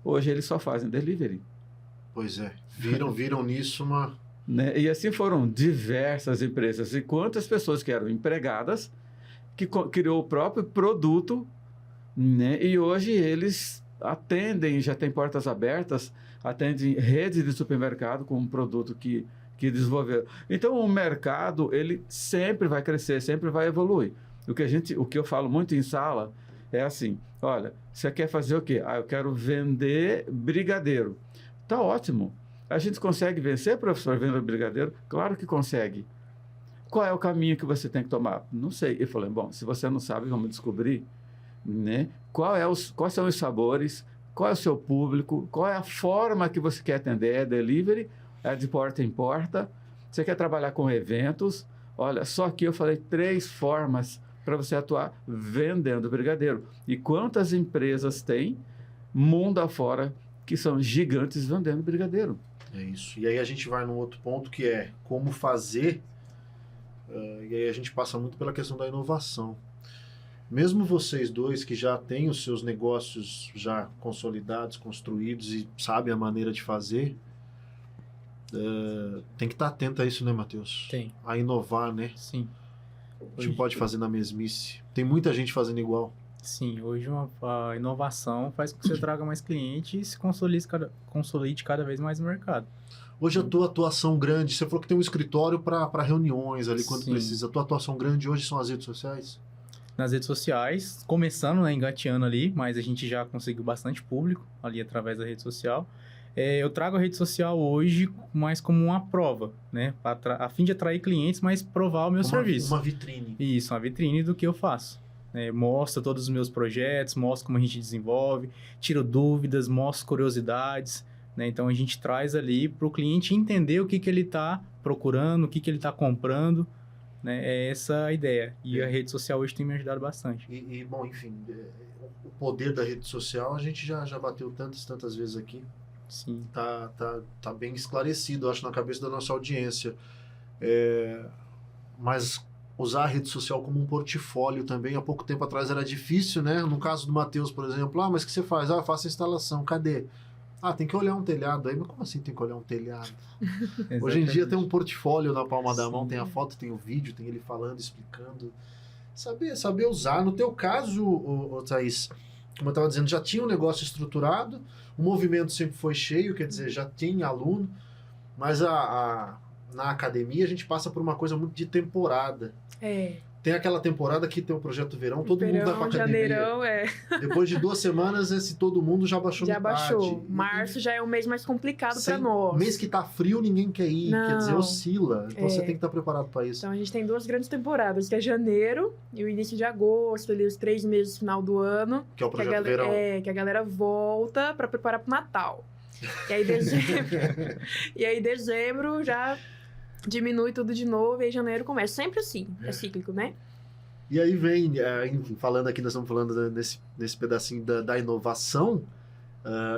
Hoje eles só fazem delivery. Pois é, viram nisso uma... Né? E assim foram diversas empresas. E quantas pessoas que eram empregadas, que criou o próprio produto, né? E hoje eles atendem, já tem portas abertas, atendem redes de supermercado com um produto que desenvolveram. Então, o mercado, ele sempre vai crescer, sempre vai evoluir. O que eu falo muito em sala é assim, olha, você quer fazer o quê? Eu quero vender brigadeiro. Tá ótimo. A gente consegue vencer, professor, vendendo brigadeiro? Claro que consegue. Qual é o caminho que você tem que tomar? Não sei. Eu falei, bom, se você não sabe, vamos descobrir, né? Quais são os sabores, qual é o seu público, qual é a forma que você quer atender, é delivery, é de porta em porta, você quer trabalhar com eventos, olha, só que eu falei 3 formas para você atuar vendendo brigadeiro. E quantas empresas tem, mundo afora, que são gigantes vendendo brigadeiro. É isso. E aí a gente vai num outro ponto que é como fazer, e aí a gente passa muito pela questão da inovação. Mesmo vocês dois que já têm os seus negócios já consolidados, construídos e sabem a maneira de fazer, tem que estar atento a isso, né, Matheus? Tem. A inovar, né? Sim. A gente pode fazer na mesmice. Tem muita gente fazendo igual. Sim, hoje a inovação faz com que você traga mais clientes e se consolide cada vez mais no mercado. Hoje a tua atuação grande, você falou que tem um escritório para reuniões ali quando Sim. precisa. A tua atuação grande hoje são as redes sociais? Nas redes sociais, começando, né, engateando ali, mas a gente já conseguiu bastante público ali através da rede social. Eu trago a rede social hoje mais como uma prova, né, a fim de atrair clientes, mas provar o meu serviço. Uma vitrine. Isso, uma vitrine do que eu faço. Mostra todos os meus projetos, mostra como a gente desenvolve, tiro dúvidas, mostra curiosidades, né? Então a gente traz ali para o cliente entender o que ele está procurando, o que ele está comprando, né? É essa a ideia. E a rede social hoje tem me ajudado bastante. Bom, enfim, o poder da rede social a gente já bateu tantas vezes aqui. Sim. Tá bem esclarecido, acho, na cabeça da nossa audiência. Mas usar a rede social como um portfólio também, há pouco tempo atrás era difícil, né? No caso do Matheus, por exemplo, mas o que você faz? Eu faço a instalação, cadê? Tem que olhar um telhado aí, mas como assim tem que olhar um telhado? Hoje em dia tem um portfólio na palma da mão, tem a foto, tem o vídeo, tem ele falando, explicando. Saber usar. No teu caso, Thaís, como eu estava dizendo, já tinha um negócio estruturado, o movimento sempre foi cheio, quer dizer, já tinha aluno, mas na academia a gente passa por uma coisa muito de temporada. Tem aquela temporada que tem o projeto verão, todo mundo vai pra academia. Janeirão, Depois de 2 semanas, todo mundo já baixou já metade. baixou. Março já é um mês mais complicado para nós. Mês que tá frio, ninguém quer ir. Não. Quer dizer, oscila. Então você tem que estar preparado para isso. Então a gente tem 2 grandes temporadas, que é janeiro e o início de agosto, ali os 3 meses final do ano. Que é o projeto verão. Que a galera volta para preparar pro Natal. E aí dezembro já diminui tudo de novo e aí janeiro começa. Sempre assim, é cíclico, né? E aí vem, falando aqui, nós estamos falando nesse pedacinho da inovação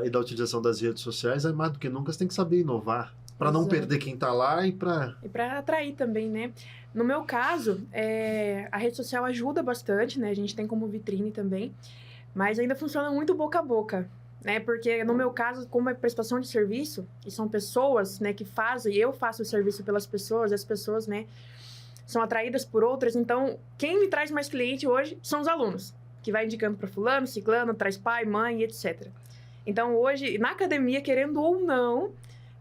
e da utilização das redes sociais, mais do que nunca você tem que saber inovar, para não perder quem está lá e para atrair também, né? No meu caso, a rede social ajuda bastante, né? A gente tem como vitrine também, mas ainda funciona muito boca a boca, né? Porque no meu caso, como é prestação de serviço, e são pessoas, né, que fazem, eu faço o serviço pelas pessoas, as pessoas, né, são atraídas por outras, então quem me traz mais cliente hoje são os alunos, que vai indicando para fulano, ciclano, traz pai, mãe, etc. Então hoje, na academia, querendo ou não,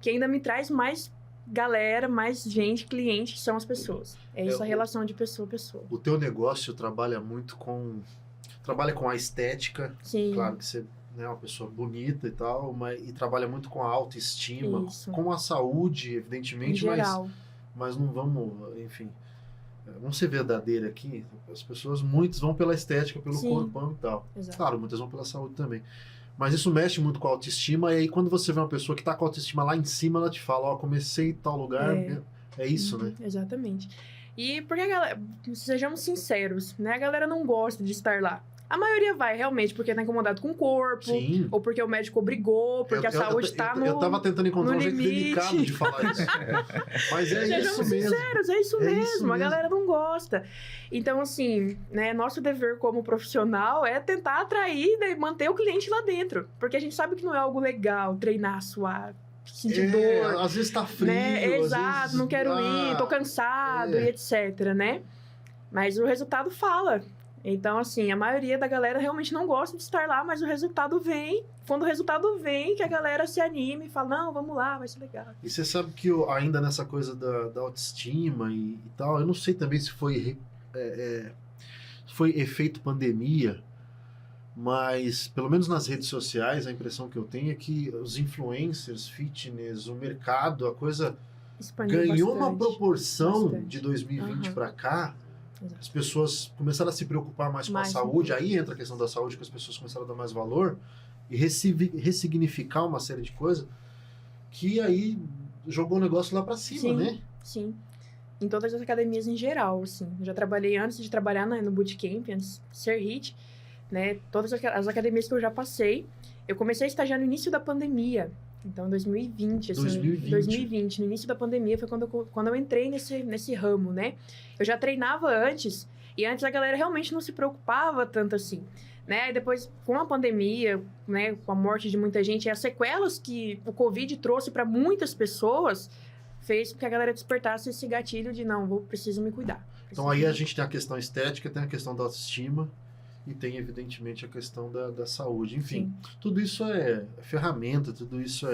que ainda me traz mais galera, mais gente, cliente, são as pessoas. É isso, a relação de pessoa a pessoa. O teu negócio trabalha muito trabalha com a estética. Sim. Claro que você é uma pessoa bonita e tal, e trabalha muito com a autoestima, isso. Com a saúde, evidentemente, em geral. Mas não vamos, enfim, vamos ser verdadeiro aqui, as pessoas, muitas vão pela estética, pelo corpão e tal. Exato. Claro, muitas vão pela saúde também. Mas isso mexe muito com a autoestima, e aí quando você vê uma pessoa que está com a autoestima lá em cima, ela te fala, comecei em tal lugar, é isso, né? Exatamente. E porque a galera, sejamos sinceros, né? A galera não gosta de estar lá. A maioria vai, realmente, porque tá incomodado com o corpo, Sim. ou porque o médico obrigou, porque a saúde tá no Eu tava tentando encontrar no um jeito limite. delicado de falar isso. Mas é Sejamos isso mesmo. sinceros, é isso É mesmo. isso A mesmo. galera não gosta. Então, assim, né, nosso dever como profissional é tentar atrair, né, manter o cliente lá dentro. Porque a gente sabe que não é algo legal treinar, suar, sentir dor. Às vezes tá frio. Né? às Exato, vezes- não quero ir, tô cansado e etc, né? Mas o resultado fala. Então, assim, a maioria da galera realmente não gosta de estar lá, mas o resultado vem. Quando o resultado vem, que a galera se anima e fala, não, vamos lá, vai ser legal. E você sabe que ainda nessa coisa da autoestima e tal, eu não sei também se foi efeito pandemia, mas pelo menos nas redes sociais a impressão que eu tenho é que os influencers, fitness, o mercado, a coisa Expandiu ganhou bastante. uma proporção Bastante. de 2020 Aham. para cá. Exato. As pessoas começaram a se preocupar mais com a Mais. saúde, aí entra a questão da saúde, que as pessoas começaram a dar mais valor e ressignificar uma série de coisas que aí jogou o negócio lá para cima, Sim. né? Sim. Em todas as academias em geral, assim. Eu já trabalhei antes de trabalhar no bootcamp, antes de ser HIIT, né? Todas as academias que eu já passei. Eu comecei a estagiar no início da pandemia. Então, 2020, assim, 2020, no início da pandemia, foi quando eu entrei nesse ramo, né? Eu já treinava antes, e antes a galera realmente não se preocupava tanto assim, né? E depois, com a pandemia, né, com a morte de muita gente, e as sequelas que o Covid trouxe para muitas pessoas, fez com que a galera despertasse esse gatilho de, não, preciso me cuidar. Então aí a gente tem a questão estética, tem a questão da autoestima e tem, evidentemente, a questão da saúde. Enfim, tudo isso é ferramenta, tudo isso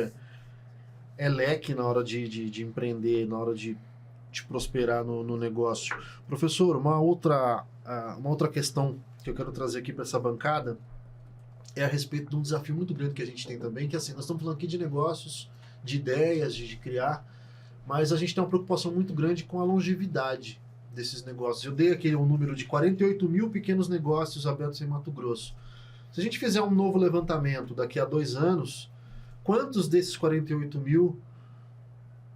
é leque na hora de empreender, na hora de prosperar no negócio. Professor, uma outra questão que eu quero trazer aqui para essa bancada é a respeito de um desafio muito grande que a gente tem também, que assim, nós estamos falando aqui de negócios, de ideias, de criar, mas a gente tem uma preocupação muito grande com a longevidade desses negócios. Eu dei aqui um número de 48 mil pequenos negócios abertos em Mato Grosso. Se a gente fizer um novo levantamento daqui a 2 anos, quantos desses 48 mil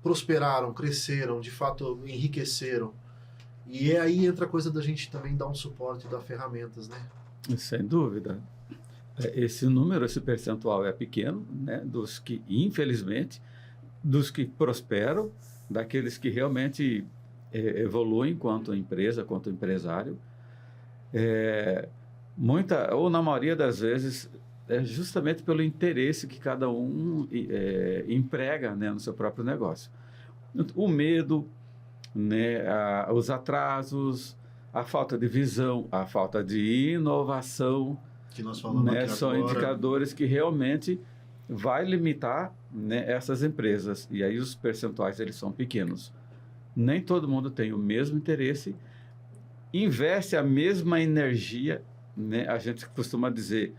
prosperaram, cresceram, de fato enriqueceram? E aí entra a coisa da gente também dar um suporte, dar ferramentas, né? Sem dúvida. Esse número, esse percentual é pequeno, né? Dos que, infelizmente, dos que prosperam, daqueles que realmente evoluem quanto empresa, quanto empresário. Ou na maioria das vezes, é justamente pelo interesse que cada um emprega, né, no seu próprio negócio. O medo, né, os atrasos, a falta de visão, a falta de inovação, Que nós falamos né, aqui são agora. indicadores que realmente vai limitar, né, essas empresas. E aí os percentuais eles são pequenos. Nem todo mundo tem o mesmo interesse, investe a mesma energia, né? A gente costuma dizer,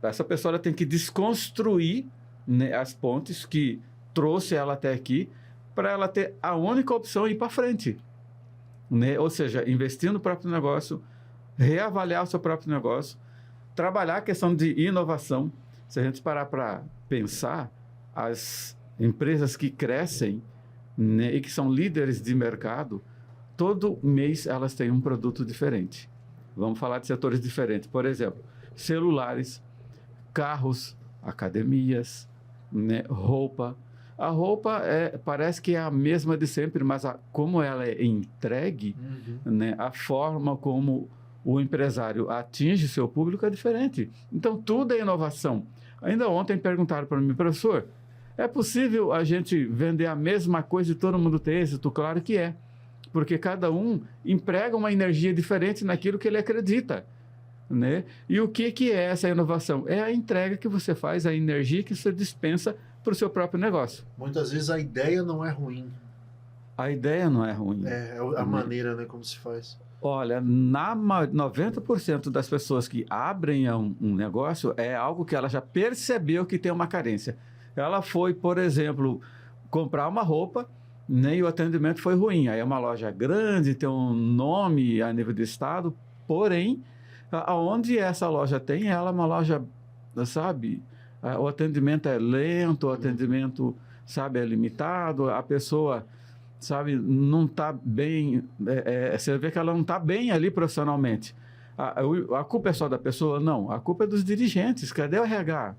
essa pessoa ela tem que desconstruir, né, as pontes que trouxe ela até aqui, para ela ter a única opção ir para frente, né? Ou seja, investir no próprio negócio, reavaliar o seu próprio negócio, trabalhar a questão de inovação. Se a gente parar para pensar, as empresas que crescem, né, e que são líderes de mercado, todo mês elas têm um produto diferente. Vamos falar de setores diferentes. Por exemplo, celulares, carros, academias, né, roupa. A roupa parece que é a mesma de sempre, mas como ela é entregue, né, a forma como o empresário atinge seu público é diferente. Então, tudo é inovação. Ainda ontem perguntaram para mim, professor, é possível a gente vender a mesma coisa e todo mundo ter êxito? Claro que é, porque cada um emprega uma energia diferente naquilo que ele acredita, né? E o que é essa inovação? É a entrega que você faz, a energia que você dispensa para o seu próprio negócio. Muitas vezes a ideia não é ruim. A ideia não é ruim. É a maneira, né, como se faz. Olha, 90% das pessoas que abrem um negócio é algo que ela já percebeu que tem uma carência. Ela foi, por exemplo, comprar uma roupa, né, e o atendimento foi ruim. Aí é uma loja grande, tem um nome a nível de estado, porém, aonde essa loja tem, ela é uma loja, sabe, o atendimento é lento, o atendimento, sabe, é limitado, a pessoa, sabe, não está bem, você vê que ela não está bem ali profissionalmente. A culpa é só da pessoa? Não, a culpa é dos dirigentes. Cadê o RH?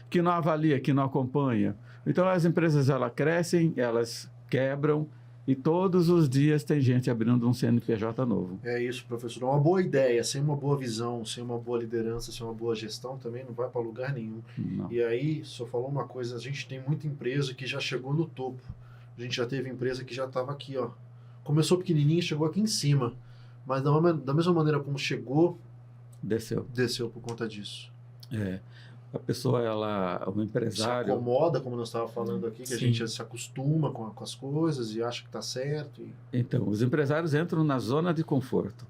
Que não avalia, que não acompanha. Então, as empresas, elas crescem, elas quebram, e todos os dias tem gente abrindo um CNPJ novo. É isso, professor. É uma boa ideia, sem uma boa visão, sem uma boa liderança, sem uma boa gestão, também não vai para lugar nenhum. Não. E aí, só falou uma coisa, a gente tem muita empresa que já chegou no topo. A gente já teve empresa que já estava aqui, ó. Começou pequenininho e chegou aqui em cima. Mas da mesma maneira como chegou, desceu por conta disso. A pessoa, o empresário... Se acomoda, como nós estávamos falando aqui, que a Sim. gente se acostuma com as coisas e acha que está certo. Então, os empresários entram na zona de conforto.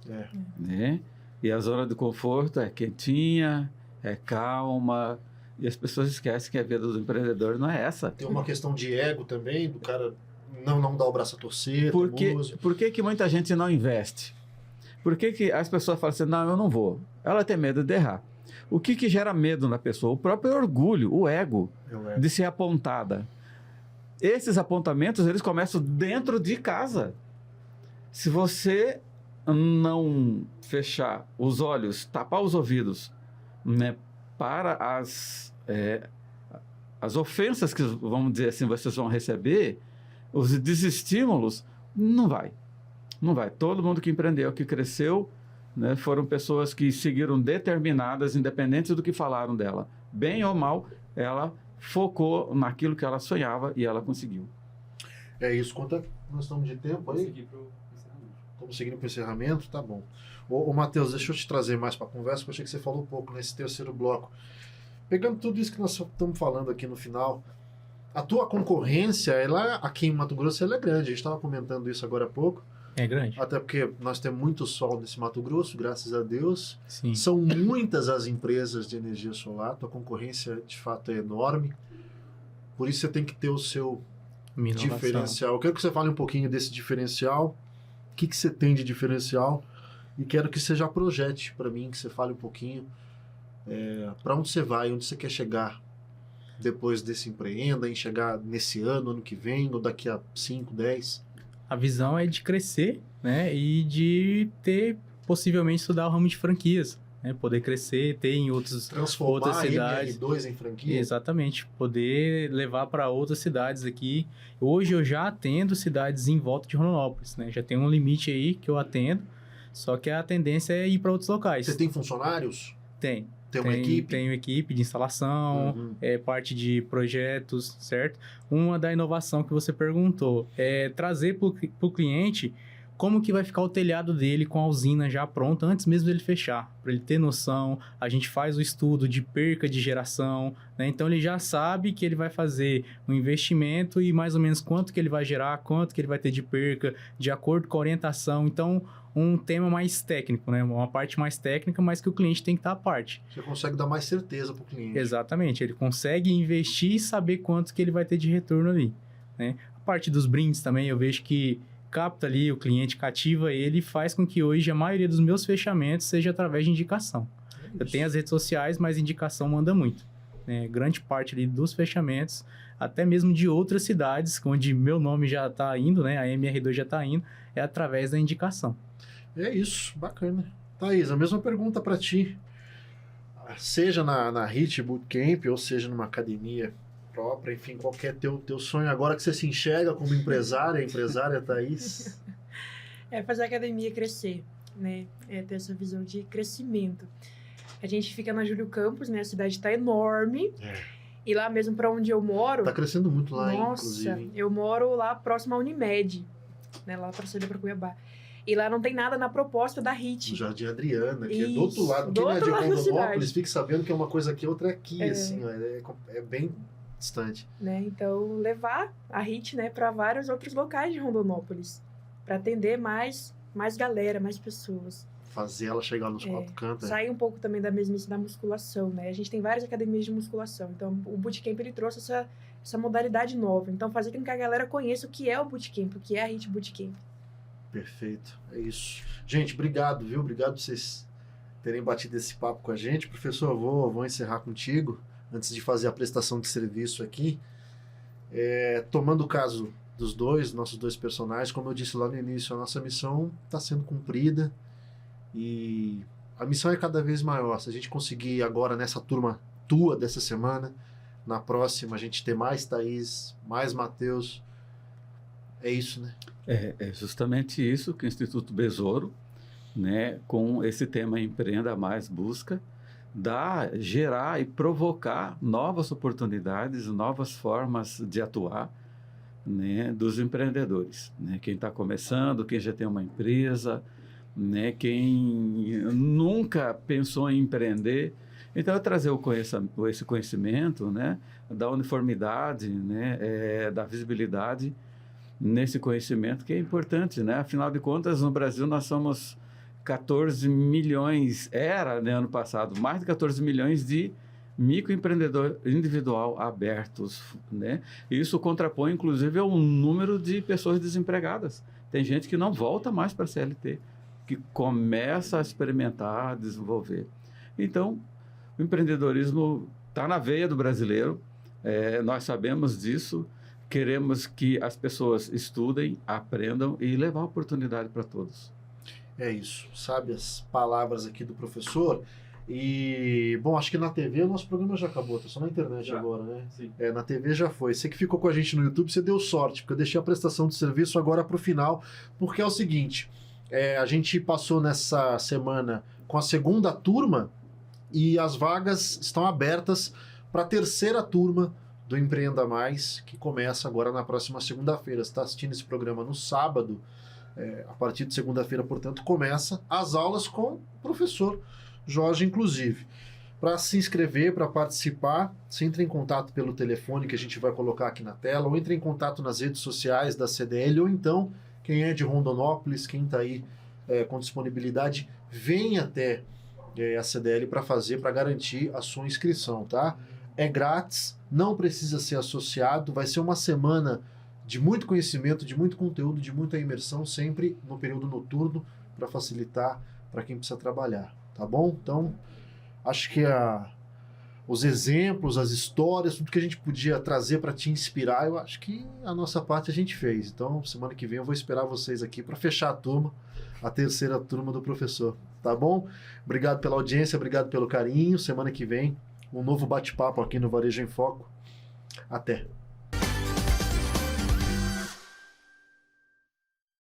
Né? E a zona de conforto é quentinha, é calma, e as pessoas esquecem que a vida do empreendedor não é essa. Tem uma questão de ego também, do cara não dar o braço a torcer. Por que muita gente não investe? Por que as pessoas falam assim, não, eu não vou? Ela tem medo de errar. O que gera medo na pessoa? O próprio orgulho, o ego de ser apontada. Esses apontamentos, eles começam dentro de casa. Se você não fechar os olhos, tapar os ouvidos, né, para as ofensas que, vamos dizer assim, vocês vão receber, os desestímulos, não vai. Não vai. Todo mundo que empreendeu, que cresceu, né, foram pessoas que seguiram determinadas, independente do que falaram dela. Bem ou mal, ela focou naquilo que ela sonhava e ela conseguiu. É isso. Quanto nós estamos de tempo aí? Estamos seguindo para o encerramento? Tá bom. Ô Matheus, deixa eu te trazer mais para a conversa, porque eu achei que você falou pouco nesse terceiro bloco. Pegando tudo isso que nós estamos falando aqui no final, a tua concorrência, ela aqui em Mato Grosso, ela é grande. A gente estava comentando isso agora há pouco. É grande. Até porque nós temos muito sol nesse Mato Grosso, graças a Deus. Sim. São muitas as empresas de energia solar, tua concorrência de fato é enorme. Por isso você tem que ter o seu diferencial. Eu quero que você fale um pouquinho desse diferencial. O que você tem de diferencial? E quero que você já projete para mim, que você fale um pouquinho para onde você vai, onde você quer chegar depois desse empreenda, em chegar nesse ano que vem, ou daqui a 5, 10. A visão é de crescer, né? E de possivelmente estudar o ramo de franquias, né? Poder crescer, ter em outras cidades. MR2 em franquia? Exatamente. Poder levar para outras cidades aqui. Hoje eu já atendo cidades em volta de Rondonópolis, né? Já tem um limite aí que eu atendo, só que a tendência é ir para outros locais. Você tem funcionários? Tem. Tem uma equipe? Tenho equipe de instalação, parte de projetos, certo? Uma da inovação que você perguntou é trazer para o cliente como que vai ficar o telhado dele com a usina já pronta antes mesmo dele fechar, para ele ter noção. A gente faz o estudo de perca de geração, né? Então ele já sabe que ele vai fazer um investimento e mais ou menos quanto que ele vai gerar, quanto que ele vai ter de perca, de acordo com a orientação. Então, um tema mais técnico, né? Uma parte mais técnica, mas que o cliente tem que estar à parte. Você consegue dar mais certeza para o cliente. Exatamente, ele consegue investir e saber quanto que ele vai ter de retorno ali, né? A parte dos brindes também, eu vejo que capta ali, o cliente cativa ele, faz com que hoje a maioria dos meus fechamentos seja através de indicação. Eu tenho as redes sociais, mas indicação manda muito, né? Grande parte ali dos fechamentos, até mesmo de outras cidades, onde meu nome já está indo, né? A MR2 já está indo, é através da indicação. É isso, bacana. Thaís, a mesma pergunta para ti. Seja na HIT Bootcamp, ou seja numa academia própria, enfim, qualquer teu sonho agora que você se enxerga como empresária Thaís? É fazer a academia crescer, né? É ter essa visão de crescimento. A gente fica na Júlio Campos, né? A cidade está enorme. E lá mesmo para onde eu moro... Tá crescendo muito lá, nossa, inclusive. Eu moro lá próximo à Unimed, né? Lá para sair para Cuiabá. E lá não tem nada na proposta da HIT. No Jardim Adriana, que isso, é do outro lado. Quem não é de Rondonópolis, fique sabendo que é uma coisa aqui, outra aqui, assim, ó, é bem distante. Né? Então, levar a HIT, né, para vários outros locais de Rondonópolis, para atender mais galera, mais pessoas. Fazer ela chegar nos quatro cantos. Sair um pouco também da mesmice da musculação, né? A gente tem várias academias de musculação, então o Bootcamp ele trouxe essa modalidade nova. Então, fazer com que a galera conheça o que é o Bootcamp, o que é a HIT Bootcamp. Perfeito, é isso. Gente, obrigado, viu? Obrigado por vocês terem batido esse papo com a gente. Professor, eu vou encerrar contigo, antes de fazer a prestação de serviço aqui. Tomando o caso dos nossos dois personagens, como eu disse lá no início, a nossa missão está sendo cumprida e a missão é cada vez maior. Se a gente conseguir agora nessa turma tua dessa semana, na próxima a gente ter mais Thaís, mais Matheus, é isso, né? É justamente isso que o Instituto Besouro, né, com esse tema Empreenda Mais, busca gerar e provocar novas oportunidades, novas formas de atuar, né, dos empreendedores, né? Quem está começando, quem já tem uma empresa, né, quem nunca pensou em empreender. Então, é trazer esse conhecimento, né, da uniformidade, né, da visibilidade nesse conhecimento que é importante, né? Afinal de contas, no Brasil nós somos 14 milhões, né, ano passado, mais de 14 milhões de microempreendedor individual abertos, né? Isso contrapõe, inclusive, ao número de pessoas desempregadas. Tem gente que não volta mais para a CLT, que começa a experimentar, a desenvolver. Então, o empreendedorismo está na veia do brasileiro, nós sabemos disso, queremos que as pessoas estudem, aprendam e levar oportunidade para todos. É isso, sabe as palavras aqui do professor. E, bom, acho que na TV o nosso programa já acabou, tá só na internet Já. agora, né? Sim. Na TV já foi. Você que ficou com a gente no YouTube, você deu sorte, porque eu deixei a prestação de serviço agora para o final, porque é o seguinte, a gente passou nessa semana com a segunda turma e as vagas estão abertas para a terceira turma do Empreenda Mais, que começa agora na próxima segunda-feira. Você está assistindo esse programa no sábado, a partir de segunda-feira, portanto, começa as aulas com o professor Jorge, inclusive. Para se inscrever, para participar, você entra em contato pelo telefone que a gente vai colocar aqui na tela, ou entra em contato nas redes sociais da CDL, ou então, quem é de Rondonópolis, quem está aí com disponibilidade, vem até a CDL para garantir a sua inscrição, tá? É grátis, não precisa ser associado, vai ser uma semana de muito conhecimento, de muito conteúdo, de muita imersão, sempre no período noturno, para facilitar para quem precisa trabalhar, tá bom? Então, acho que os exemplos, as histórias, tudo que a gente podia trazer para te inspirar, eu acho que a nossa parte a gente fez. Então, semana que vem eu vou esperar vocês aqui para fechar a turma, a terceira turma do professor, tá bom? Obrigado pela audiência, obrigado pelo carinho. Semana que vem, um novo bate-papo aqui no Varejo em Foco. Até!